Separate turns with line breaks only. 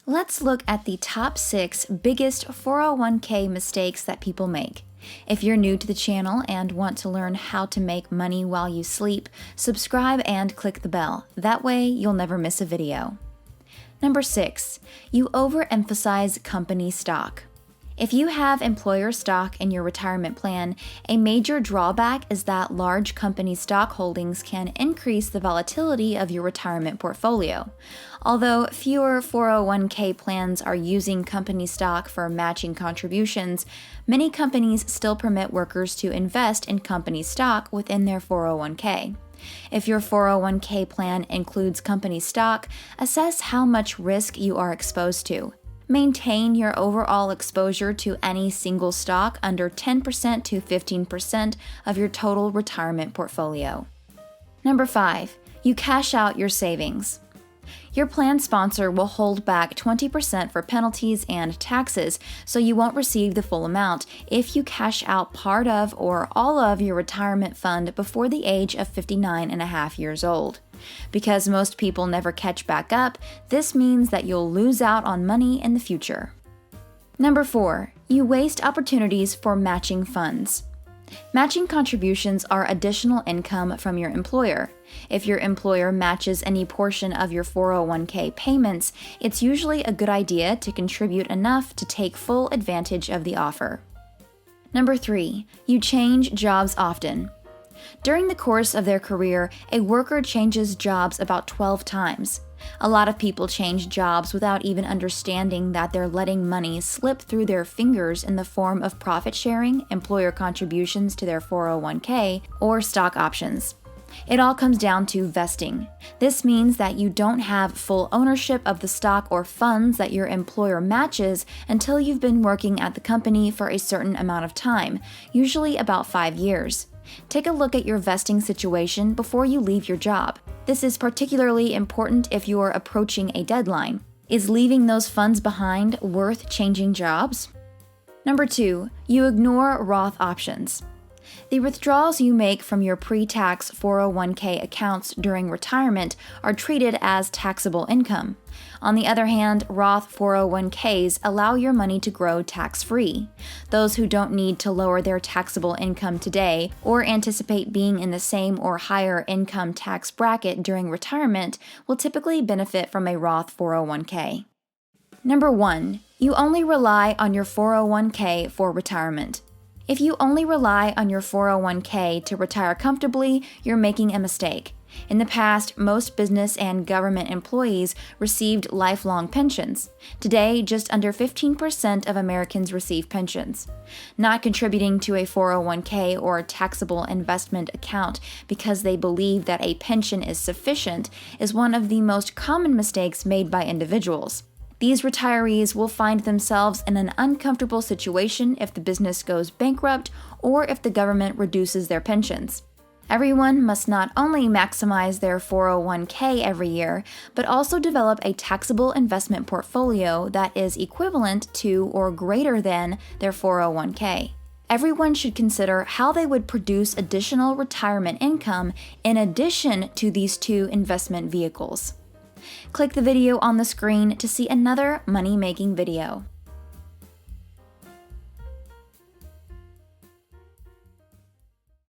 Let's look at the top 6 biggest 401k mistakes that people make. If you're new to the channel and want to learn how to make money while you sleep, subscribe and click the bell. That way, you'll never miss a video. Number 6, you overemphasize company stock. If you have employer stock in your retirement plan, a major drawback is that large company stock holdings can increase the volatility of your retirement portfolio. Although fewer 401k plans are using company stock for matching contributions, many companies still permit workers to invest in company stock within their 401k. If your 401k plan includes company stock, assess how much risk you are exposed to. Maintain your overall exposure to any single stock under 10% to 15% of your total retirement portfolio. Number 5, you cash out your savings. Your plan sponsor will hold back 20% for penalties and taxes, so you won't receive the full amount if you cash out part of or all of your retirement fund before the age of 59.5 years old. Because most people never catch back up, this means that you'll lose out on money in the future. Number 4, you waste opportunities for matching funds. Matching contributions are additional income from your employer. If your employer matches any portion of your 401k payments, it's usually a good idea to contribute enough to take full advantage of the offer. Number 3, you change jobs often. During the course of their career, a worker changes jobs about 12 times. A lot of people change jobs without even understanding that they're letting money slip through their fingers in the form of profit sharing, employer contributions to their 401k, or stock options. It all comes down to vesting. This means that you don't have full ownership of the stock or funds that your employer matches until you've been working at the company for a certain amount of time, usually about 5 years. Take a look at your vesting situation before you leave your job. This is particularly important if you are approaching a deadline. Is leaving those funds behind worth changing jobs? Number 2, you ignore Roth options. The withdrawals you make from your pre-tax 401k accounts during retirement are treated as taxable income. On the other hand, Roth 401ks allow your money to grow tax-free. Those who don't need to lower their taxable income today or anticipate being in the same or higher income tax bracket during retirement will typically benefit from a Roth 401k. Number 1, you only rely on your 401k for retirement. If you only rely on your 401k to retire comfortably, you're making a mistake. In the past, most business and government employees received lifelong pensions. Today, just under 15% of Americans receive pensions. Not contributing to a 401k or taxable investment account because they believe that a pension is sufficient is one of the most common mistakes made by individuals. These retirees will find themselves in an uncomfortable situation if the business goes bankrupt or if the government reduces their pensions. Everyone must not only maximize their 401k every year, but also develop a taxable investment portfolio that is equivalent to or greater than their 401k. Everyone should consider how they would produce additional retirement income in addition to these two investment vehicles. Click the video on the screen to see another money-making video.